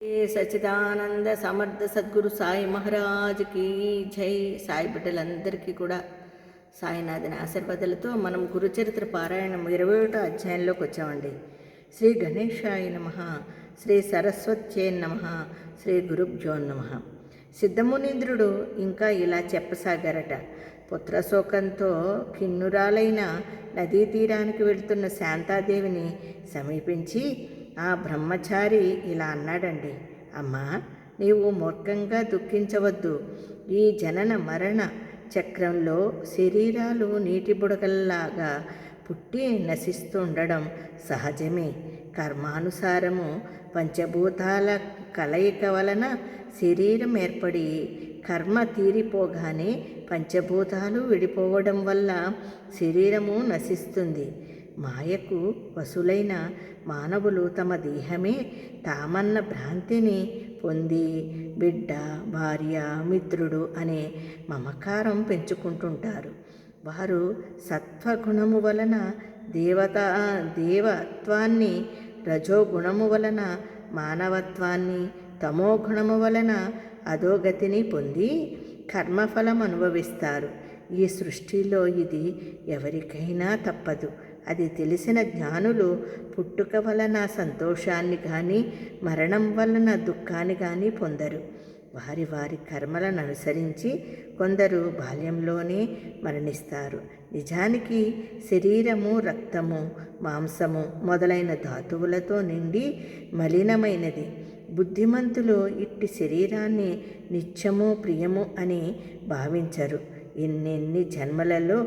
సచిదానంద సమర్థ సద్గురు సాయి మహారాజ్కి జై. సాయి బిడ్డలందరికీ కూడా సాయినాథుని ఆశీర్వాదాలతో మనం గురుచరిత్ర పారాయణం 21వ అధ్యాయంలోకి వచ్చామండి. శ్రీ గణేశాయ నమః, శ్రీ సరస్వత్యై నమః, శ్రీ గురుభ్యో నమః. సిద్ధమునీంద్రుడు ఇంకా ఇలా చెప్పసాగారట. పుత్రశోకంతో కిన్నురాలైన నదీ తీరానికి వెళ్తున్న శాంతాదేవిని సమీపించి ఆ బ్రహ్మచారి ఇలా అన్నాడండి. అమ్మా, నీవు మూర్ఖంగా దుఃఖించవద్దు. ఈ జనన మరణ చక్రంలో శరీరాలు నీటి బుడగల్లాగా పుట్టి నశిస్తుండడం సహజమే. కర్మానుసారము పంచభూతాల కలయిక వలన శరీరం ఏర్పడి కర్మ తీరిపోగానే పంచభూతాలు విడిపోవడం వల్ల శరీరము నశిస్తుంది. మాయకు వసులైన మానవులు తమ దేహమే తామన్న భ్రాంతిని పొంది బిడ్డ, భార్య, మిత్రుడు అనే మమకారం పెంచుకుంటుంటారు. వారు సత్వగుణము వలన దేవత్వాన్ని, రజోగుణము వలన మానవత్వాన్ని, తమోగుణము వలన అధోగతిని పొంది కర్మఫలం అనుభవిస్తారు. ఈ సృష్టిలో ఇది ఎవరికైనా తప్పదు. అది తెలిసిన జ్ఞానులు పుట్టుక వలన సంతోషాన్ని కానీ మరణం వలన దుఃఖాన్ని కానీ పొందరు. వారి వారి కర్మలను అనుసరించి కొందరు బాల్యంలోనే మరణిస్తారు. నిజానికి శరీరము రక్తము, మాంసము మొదలైన ధాతువులతో నిండి మలినమైనది. బుద్ధిమంతులు ఇట్టి శరీరాన్ని నిత్యము ప్రియము అని భావించరు. ఎన్నెన్ని జన్మలలో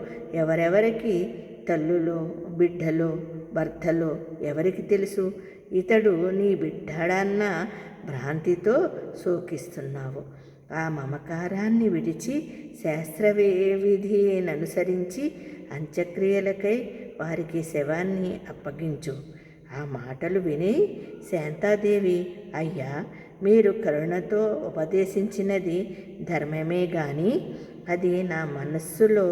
ఎవరెవరికి తల్లులో, బిడ్డలో, భర్తలో ఎవరికి తెలుసు? ఇతడు నీ బిడ్డడన్న భ్రాంతితో శోకిస్తున్నావు. ఆ మమకారాన్ని విడిచి శాస్త్రవిధిని అనుసరించి అంత్యక్రియలకై వారికి శవాన్ని అప్పగించు. ఆ మాటలు విని శాంతాదేవి, అయ్యా, మీరు కరుణతో ఉపదేశించినది ధర్మమే గాని అది నా మనస్సులో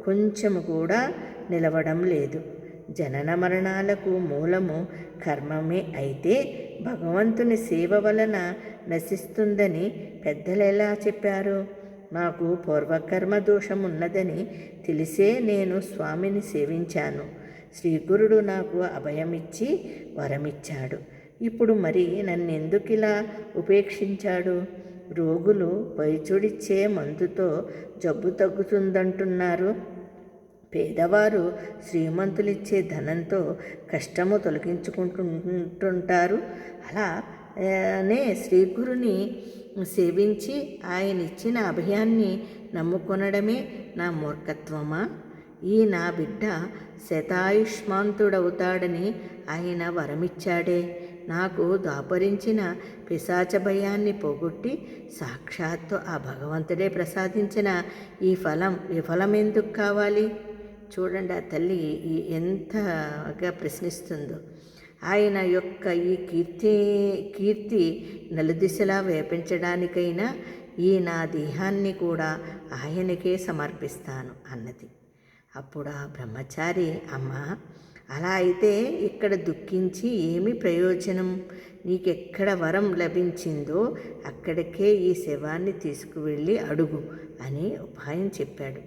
కొంచెం కూడా నిలవడం లేదు. జనన మరణాలకు మూలము కర్మమే అయితే భగవంతుని సేవ వలన నశిస్తుందని పెద్దలు ఎలా చెప్పారు? నాకు పూర్వకర్మ దోషం ఉన్నదని తెలిసే నేను స్వామిని సేవించాను. శ్రీగురుడు నాకు అభయమిచ్చి వరమిచ్చాడు. ఇప్పుడు మరి నన్నెందుకిలా ఉపేక్షించాడు? రోగులు వైద్యుడిచ్చే మందుతో జబ్బు తగ్గుతుందంటున్నారు. పేదవారు శ్రీమంతులిచ్చే ధనంతో కష్టము తొలగించుకుంటుంటారు. అలానే శ్రీగురుని సేవించి ఆయన ఇచ్చిన అభయాన్ని నమ్ముకొనడమే నా మూర్ఖత్వమా? ఈ నా బిడ్డ శతాయుష్మాంతుడవుతాడని ఆయన వరమిచ్చాడే. నాకు దాపరించిన పిశాచ భయాన్ని పోగొట్టి సాక్షాత్తు ఆ భగవంతుడే ప్రసాదించిన ఈ విఫలం ఎందుకు కావాలి? చూడండి, ఆ తల్లి ఎంతగా ప్రశ్నిస్తుందో. ఆయన యొక్క ఈ కీర్తి నలుదిశలా వ్యాపించడానికైనా ఈ నా దేహాన్ని కూడా ఆయనకే సమర్పిస్తాను అన్నది. అప్పుడు ఆ బ్రహ్మచారి, అమ్మా, అలా అయితే ఇక్కడ దుఃఖించి ఏమి ప్రయోజనం? నీకెక్కడ వరం లభించిందో అక్కడికే ఈ శవాన్ని తీసుకువెళ్ళి అడుగు అని ఉపాయం చెప్పాడు.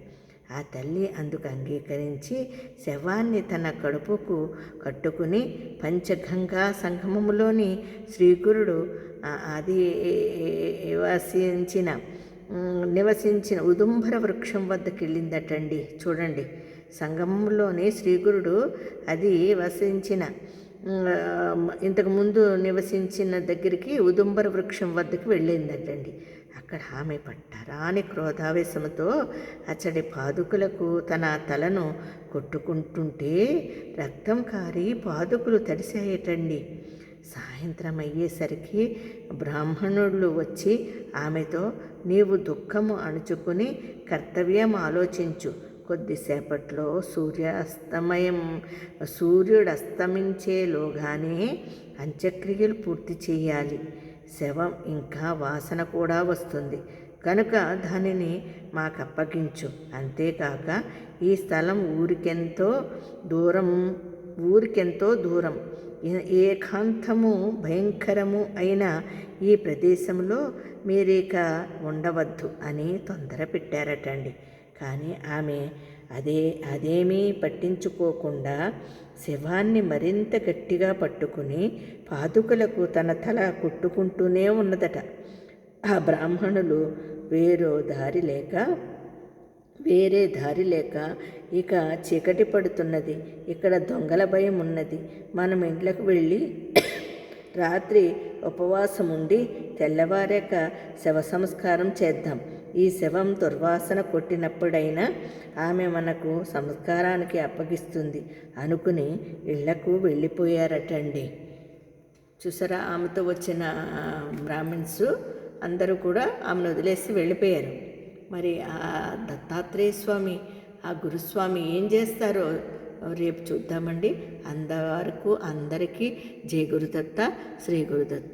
ఆ తల్లి అందుకు అంగీకరించి శవాన్ని తన కడుపుకు కట్టుకుని పంచగంగా సంగమములోని శ్రీగురుడు అది నివసించిన ఉదుంబర వృక్షం వద్దకు వెళ్ళిందటండి. చూడండి, సంగమంలోని శ్రీగురుడు అది ఇంతకుముందు నివసించిన దగ్గరికి ఉదుంబర వృక్షం వద్దకు వెళ్ళిందటండి. అక్కడ ఆమె పట్టరాని క్రోధావేశముతో అచ్చడి పాదుకులకు తన తలను కొట్టుకుంటుంటే రక్తం కారి పాదుకులు తడిసాయటండి. సాయంత్రం అయ్యేసరికి బ్రాహ్మణులు వచ్చి ఆమెతో, నీవు దుఃఖము అణుచుకుని కర్తవ్యం ఆలోచించు. కొద్దిసేపట్లో సూర్యుడు అస్తమించేలోగానే అంత్యక్రియలు పూర్తి చేయాలి. శవం ఇంకా వాసన కూడా వస్తుంది కనుక దానిని మాకప్పగించు. అంతేకాక ఈ స్థలం ఊరికెంతో దూరం ఏకాంతము భయంకరము అయిన ఈ ప్రదేశంలో మీరిక ఉండవద్దు అని తొందర పెట్టారటండి. కానీ ఆమె అదేమీ పట్టించుకోకుండా శవాన్ని మరింత గట్టిగా పట్టుకుని పాదుకలకు తన తల కొట్టుకుంటూనే ఉన్నదట. ఆ బ్రాహ్మణులు వేరే దారి లేక ఇక చీకటి పడుతున్నది, ఇక్కడ దొంగల భయం ఉన్నది, మనం ఇంట్లోకి వెళ్ళి రాత్రి ఉపవాసం ఉండి తెల్లవారాక శవ సంస్కారం చేద్దాం. ఈ శవం దుర్వాసన కొట్టినప్పుడైనా ఆమె మనకు సంస్కారానికి అప్పగిస్తుంది అనుకుని ఇళ్లకు వెళ్ళిపోయారటండి. చూసారా, ఆమెతో వచ్చిన బ్రాహ్మిన్స్ అందరూ కూడా ఆమెను వదిలేసి వెళ్ళిపోయారు. మరి ఆ దత్తాత్రేయ స్వామి, ఆ గురుస్వామి ఏం చేస్తారో రేపు చూద్దామండి. అంతవరకు అందరికీ జై గురుదత్త, శ్రీ గురుదత్త.